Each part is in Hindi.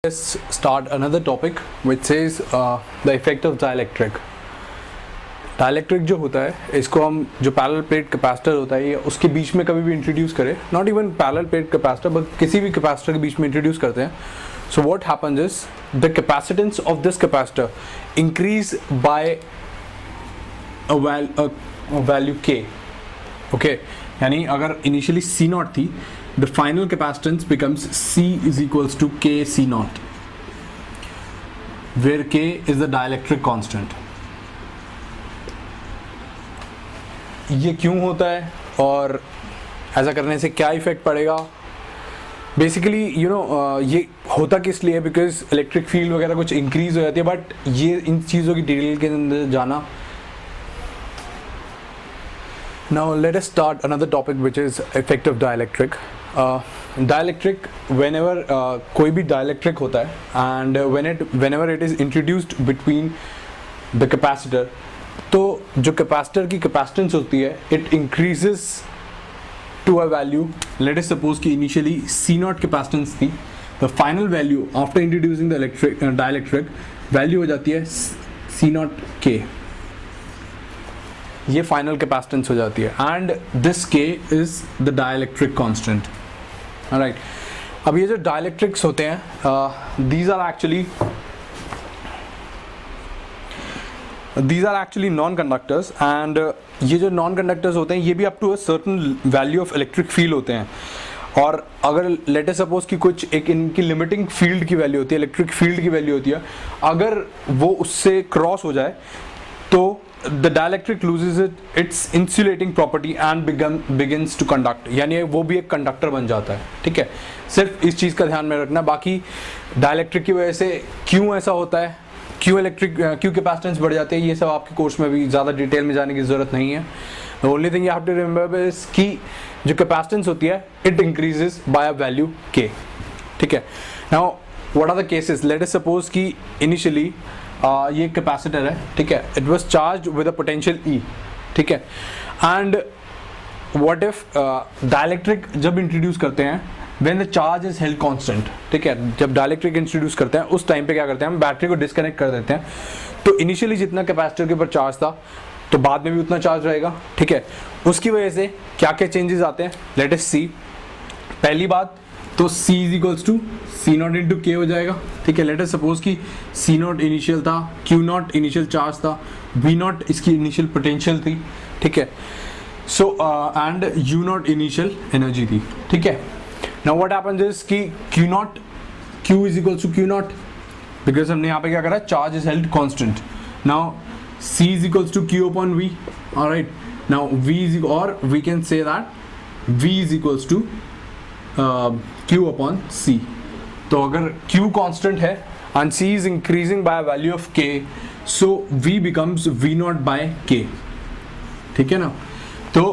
let's start another topic which says the effect of dielectric. Dielectric जो होता है इसको हम जो पैरेलल प्लेट कैपेसिटर होता है ये उसके बीच में कभी भी इंट्रोड्यूस करें, not even parallel plate capacitor but किसी भी कैपेसिटर के बीच में इंट्रोड्यूस करते हैं. So what happens is the capacitance of this capacitor increase by a value के. ओके, यानी अगर इनिशियली सी नॉट थी, the final capacitance becomes C is equals to K C naught, where K is the dielectric constant. ये क्यों होता है और ऐसा करने से क्या इफेक्ट पड़ेगा? बेसिकली ये होता किस लिए? बिकॉज इलेक्ट्रिक फील्ड वगैरह कुछ इंक्रीज हो जाती है, बट ये इन चीज़ों की डिटेल के अंदर जाना. Now let us start another topic which is effect of dielectric. Dielectric, whenever कोई भी dielectric होता है and whenever it is introduced between the capacitor, तो जो capacitor की capacitance होती है it increases to a value. Let us suppose कि initially C naught capacitance थी, the final value after introducing the dielectric value हो जाती है C naught K. ये फाइनल कैपेसिटेंस हो जाती है and this K is the dielectric constant. Right, अब ये जो डाइलेक्ट्रिक्स होते हैं these are actually non conductors and ये जो नॉन कंडक्टर्स होते हैं ये भी up to a certain value of electric field होते हैं. और अगर लेट अस सपोज कि कुछ एक इनकी लिमिटिंग फील्ड की वैल्यू होती है, इलेक्ट्रिक फील्ड की वैल्यू होती है, अगर वो उससे क्रॉस हो जाए तो the dielectric loses its insulating property and begins to conduct, यानी वो भी एक कंडक्टर बन जाता है. ठीक है, सिर्फ इस चीज़ का ध्यान में रखना. बाकी डायलैक्ट्रिक की वजह से क्यों ऐसा होता है, क्यों कैपेसिटेंस बढ़ जाती है, ये सब आपके कोर्स में भी ज़्यादा डिटेल में जाने की ज़रूरत नहीं है. The only thing you have to remember is कि जो कैपेसिटेंस होती है it increases by a value K. ठीक है, now what are the cases? Let us suppose कि इनिशियली ये कैपेसिटर है, ठीक है, it was charged with a potential E. ठीक है, एंड व्हाट इफ डाइलेक्ट्रिक जब इंट्रोड्यूस करते हैं when the charge is held constant. ठीक है, जब डाइलेक्ट्रिक इंट्रोड्यूस करते हैं उस टाइम पे क्या करते हैं, हम बैटरी को डिस्कनेक्ट कर देते हैं. तो इनिशियली जितना कैपेसिटर के ऊपर चार्ज था तो बाद में भी उतना चार्ज रहेगा. ठीक है, उसकी वजह से क्या क्या चेंजेस आते हैं लेट अस सी. पहली बात तो C is equals to C naught into K हो जाएगा. ठीक है, लेट अस सपोज कि C नॉट इनिशियल था, Q नॉट इनिशियल चार्ज था, V नॉट इसकी इनिशियल पोटेंशियल थी. ठीक है, so and U naught initial energy थी. ठीक है, नाउ व्हाट हैपेंस इज कि Q is equals to Q naught, because हमने यहाँ पे क्या करा, charge is held constant. Now C is equals to Q upon V. Alright, now V is, और we can say that V is equals to Q upon C. तो अगर Q constant है and C is increasing by a value of K, so V becomes V naught by K. ठीक है ना? तो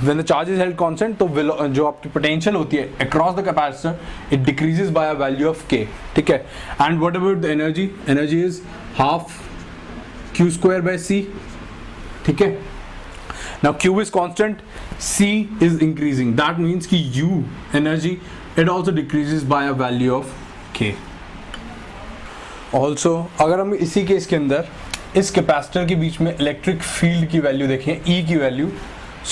when the charge is held constant, तो जो आपकी potential होती है across the capacitor, it decreases by a value of K. ठीक है? And what about the energy? Energy is half Q square by C. ठीक है? Now Q is constant, C is increasing. That means कि U energy it also decreases by a value of K. Also अगर हम इसी केस के अंदर इस कैपेसिटर के बीच में इलेक्ट्रिक फील्ड की वैल्यू देखें, E की value,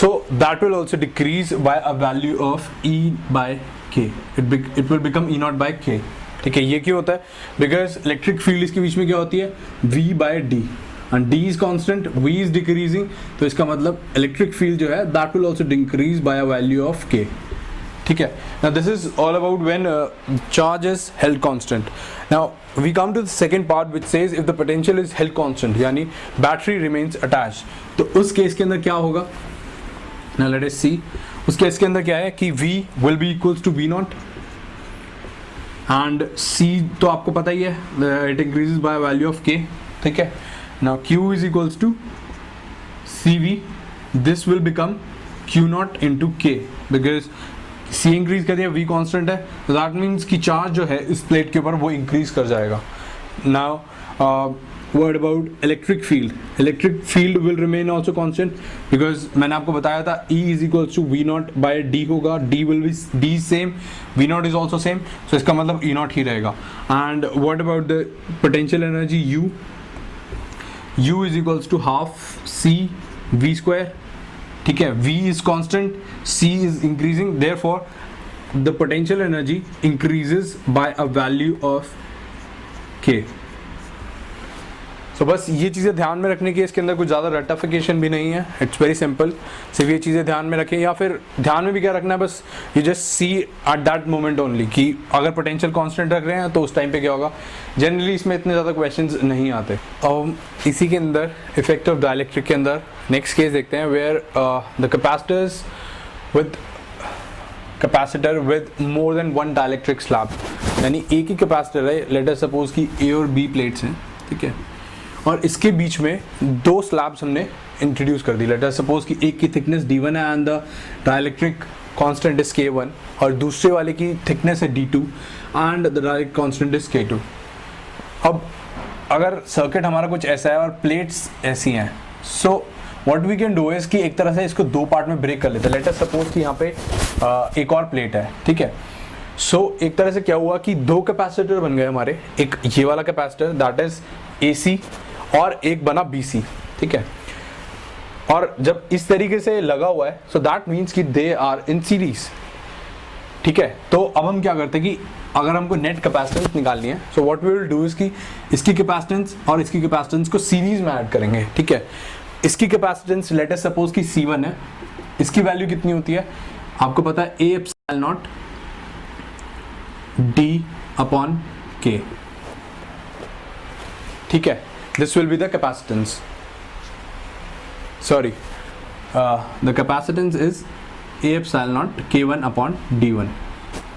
so that will also decrease by a value of E by K. It will become E naught by K. ठीक है, ये क्यों होता है? Because इलेक्ट्रिक फील्ड इसके बीच में क्या होती है, V by D. And D is constant, V is decreasing, तो इसका मतलब इलेक्ट्रिक फील्ड जो है that will also decrease by a value of K. ठीक है, now this is all about when charge is held constant. Now we come to the second part which says if the potential is held constant, यानी battery remains attached. तो उस केस के अंदर क्या होगा? Now let us see. उस केस के अंदर क्या है कि V will be equals to V naught and C तो आपको पता ही है, it increases by a value of K. ठीक है, now Q is equals to CV. This will become Q naught into K because C increase कर दिया, V कांस्टेंट है, दैट मीन्स कि चार्ज जो है इस प्लेट के ऊपर वो इंक्रीज कर जाएगा. Now word about electric field. Electric field will remain also constant because मैंने आपको बताया था E is equal to V naught by D होगा. D will be D same, V naught is also same, so इसका मतलब E नॉट ही रहेगा. And word about the potential energy U is equals to half C V square. ठीक है, V is constant, C is increasing, therefore the potential energy increases by a value of K. तो बस ये चीज़ें ध्यान में रखने की, इसके अंदर कुछ ज़्यादा रटिफिकेशन भी नहीं है. It's very simple. सिर्फ ये चीज़ें ध्यान में रखें, या फिर ध्यान में भी क्या रखना है, बस you just see at that moment only कि अगर पोटेंशियल कांस्टेंट रख रहे हैं तो उस टाइम पे क्या होगा. जनरली इसमें इतने ज़्यादा क्वेश्चंस नहीं आते. और इसी के अंदर इफेक्ट ऑफ डाइलेक्ट्रिक के अंदर नेक्स्ट केस देखते हैं where the capacitors with capacitor with more than one dielectric slab. यानी एक ही कैपेसिटर है, लेट अस सपोज कि A और B प्लेट्स हैं, ठीक है, और इसके बीच में दो स्लैब्स हमने इंट्रोड्यूस कर दी. लेट अस सपोज कि एक की थिकनेस D1 है and the dielectric constant is K1, और दूसरे वाले की थिकनेस है D2 and the dielectric constant is K2. अब अगर सर्किट हमारा कुछ ऐसा है और प्लेट्स ऐसी हैं, so what we can do is कि एक तरह से इसको दो पार्ट में ब्रेक कर लेते हैं. लेट अस सपोज कि यहाँ पे एक और प्लेट है, ठीक है. सो एक तरह से क्या हुआ कि दो कैपेसिटर बन गए हमारे. एक ये वाला कैपेसिटर दैट इज AC और एक बना BC, ठीक है. और जब इस तरीके से लगा हुआ है, सो दैट मीन्स कि दे आर इन सीरीज, ठीक है. तो अब हम क्या करते हैं कि अगर हमको नेट कैपेसिटेंस निकालनी है, so what we will do is कि इसकी कैपेसिटेंस और इसकी कैपेसिटेंस को सीरीज में ऐड करेंगे, ठीक है. इसकी कैपेसिटेंस लेट अस सपोज कि C1 है, इसकी वैल्यू कितनी होती है आपको पता है, A epsilon naught D upon K, ठीक है. This will be the capacitance, sorry the capacitance is A epsilon not K1 upon D1.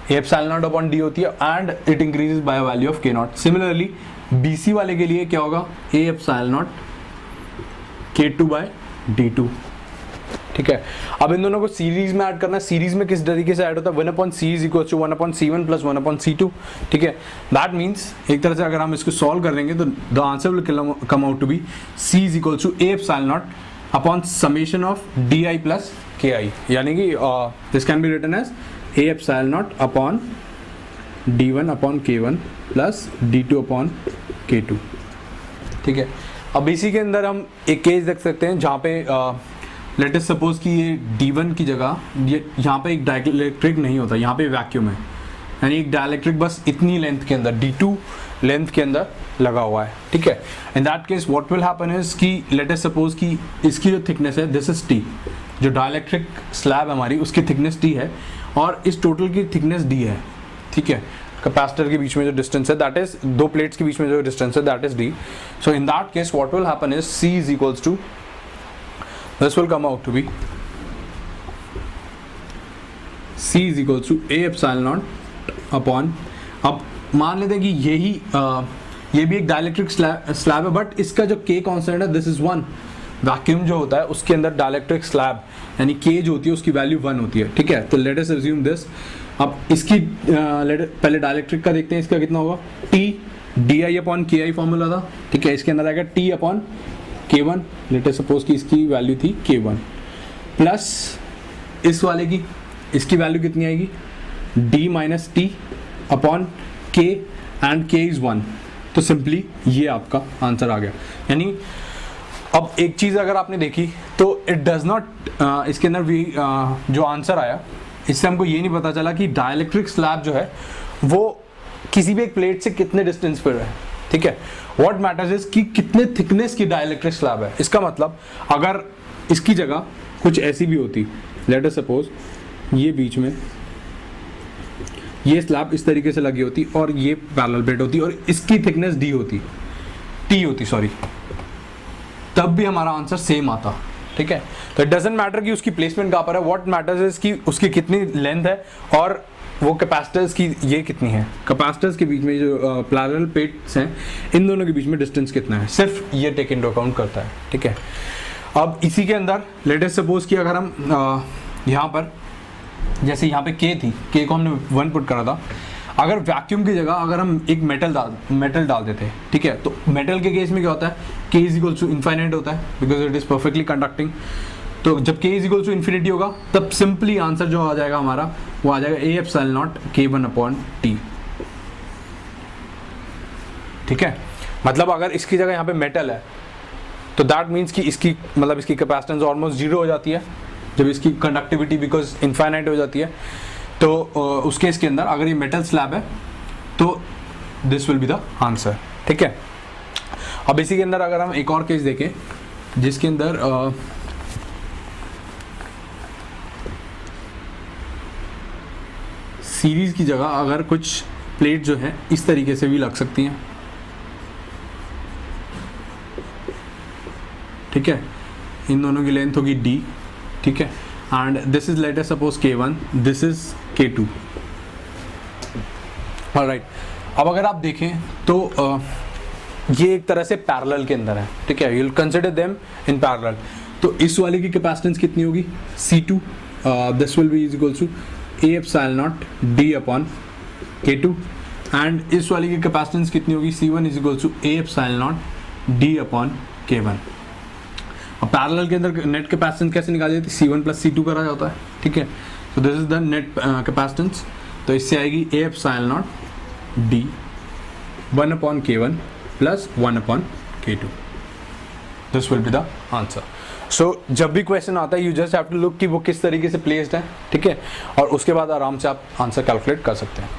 A epsilon naught upon D होती है and it increases by value of K not. Similarly BC वाले के लिए क्या होगा, A epsilon not K2 bye D2, ठीक है. अब इन दोनों को सीरीज में ऐड करना है. सीरीज में किस तरीके से ऐड होता है, 1/C is equal to 1/C1 plus 1/C2, ठीक है. दैट मीन्स एक तरह से अगर हम इसको सॉल्व कर लेंगे तो the answer will come out to be C is equal to A epsilon naught upon summation of DI plus KI. यानी कि this can be written as A epsilon naught upon D1 upon K1 plus D2 upon K2, ठीक है. अब इसी के अंदर हम एक केस देख सकते हैं जहाँ पे लेट अस सपोज कि ये D1 की जगह यहाँ पे एक डाइलेक्ट्रिक नहीं होता, यहाँ पे वैक्यूम है. यानी एक डाइलेक्ट्रिक बस इतनी लेंथ के अंदर D2 लेंथ के अंदर लगा हुआ है, ठीक है. इन that case what will happen is कि लेट अस सपोज कि इसकी जो थिकनेस है दिस इज T, जो डाइलेक्ट्रिक स्लैब हमारी उसकी थिकनेस T है और इस टोटल की थिकनेस D है, ठीक है. कैपेसिटर के बीच में जो डिस्टेंस है दैट इज, दो प्लेट्स के बीच में जो डिस्टेंस है that is D. So in that case what will happen is C is equals to, this will come out to be C is equals to A epsilon naught upon, अब मान लेते हैं कि ये भी एक डाइलेक्ट्रिक स्लैब है बट इसका जो K कांस्टेंट है दिस इज 1. वैक्यूम जो होता है उसके अंदर डाइलेक्ट्रिक स्लैब यानी K जो होती है उसकी वैल्यू 1 होती है, ठीक है. तो लेट अस अज्यूम दिस. अब इसकी पहले डाइलेक्ट्रिक का देखते हैं, इसका कितना होगा, T DI upon KI formula था, ठीक है. इसके अंदर आएगा T upon K1, late us suppose कि इसकी वैल्यू थी K1 प्लस इस वाले की, इसकी वैल्यू कितनी आएगी, D minus T upon K and K is 1. तो सिंपली ये आपका आंसर आ गया. यानी अब एक चीज़ अगर आपने देखी तो इट डज नॉट, इसके अंदर भी जो आंसर आया इससे हमको ये नहीं पता चला कि डाइलेक्ट्रिक स्लैब जो है वो किसी भी एक प्लेट से कितने डिस्टेंस पर है, ठीक है. व्हाट मैटर्स इज कि कितने थिकनेस की डाइलेक्ट्रिक स्लैब है. इसका मतलब अगर इसकी जगह कुछ ऐसी भी होती, लेट अस सपोज ये बीच में ये स्लैब इस तरीके से लगी होती और ये पैरेलल प्लेट होती और इसकी थिकनेस D होती, T होती सॉरी, तब भी हमारा आंसर सेम आता, ठीक है. तो इट डजंट मैटर कि उसकी प्लेसमेंट कहाँ पर है, व्हाट मैटर्स इज कि उसकी कितनी लेंथ है और वो कैपेसिटर्स की ये कितनी है, कैपेसिटर्स के बीच में जो पैरेलल प्लेट्स हैं इन दोनों के बीच में डिस्टेंस कितना है, सिर्फ ये टेक इनटू अकाउंट करता है, ठीक है. अब इसी के अंदर लेट अस सपोज कि अगर हम यहाँ पर जैसे यहाँ पे K थी, K को हमने 1 पुट करा था, अगर वैक्यूम की जगह अगर हम एक मेटल डाल देते हैं, ठीक है, तो मेटल के केस में क्या होता है, K is equal to infinite होता है because it is perfectly conducting. तो जब K is equal to infinity होगा तब सिंपली आंसर जो आ जाएगा हमारा वो आ जाएगा A एप्सिलॉन नॉट K1/T। ठीक है, मतलब अगर इसकी जगह यहाँ पे मेटल है तो दैट मीन्स कि इसकी मतलब इसकी कैपेसिटेंस ऑलमोस्ट जीरो हो जाती है जब इसकी कंडक्टिविटी बिकॉज इनफाइनाइट हो जाती है। तो उस केस के अंदर अगर ये मेटल स्लैब है तो this will be the answer. ठीक है, अब इसी के अंदर अगर हम एक और केस देखें जिसके अंदर सीरीज की जगह अगर कुछ प्लेट जो है इस तरीके से भी लग सकती हैं, ठीक है, इन दोनों की लेंथ होगी d, ठीक है, and this is late us suppose K1, this is K2। Alright, अब अगर आप देखें तो ये एक तरह से पैरेलल के अंदर है, ठीक है, you will consider them in parallel. तो इस वाले की कैपेसिटेंस कितनी होगी C2, this will be is equal to A epsilon naught D/K2, and इस वाले की कैपेसिटेंस कितनी होगी C1 is equal to A epsilon naught D/K1। अब पैरेलल के अंदर नेट कैपेसिटेंस कैसे निकाली जाती है, C1 प्लस C2 करा जाता है, ठीक है, तो this is the net capacitance. तो इससे आएगी A epsilon naught D 1/K1 plus 1/K2। This will be the answer. So जब भी क्वेश्चन आता है you just have to look कि वो किस तरीके से प्लेस्ड है, ठीक है, और उसके बाद आराम से आप आंसर कैलकुलेट कर सकते हैं।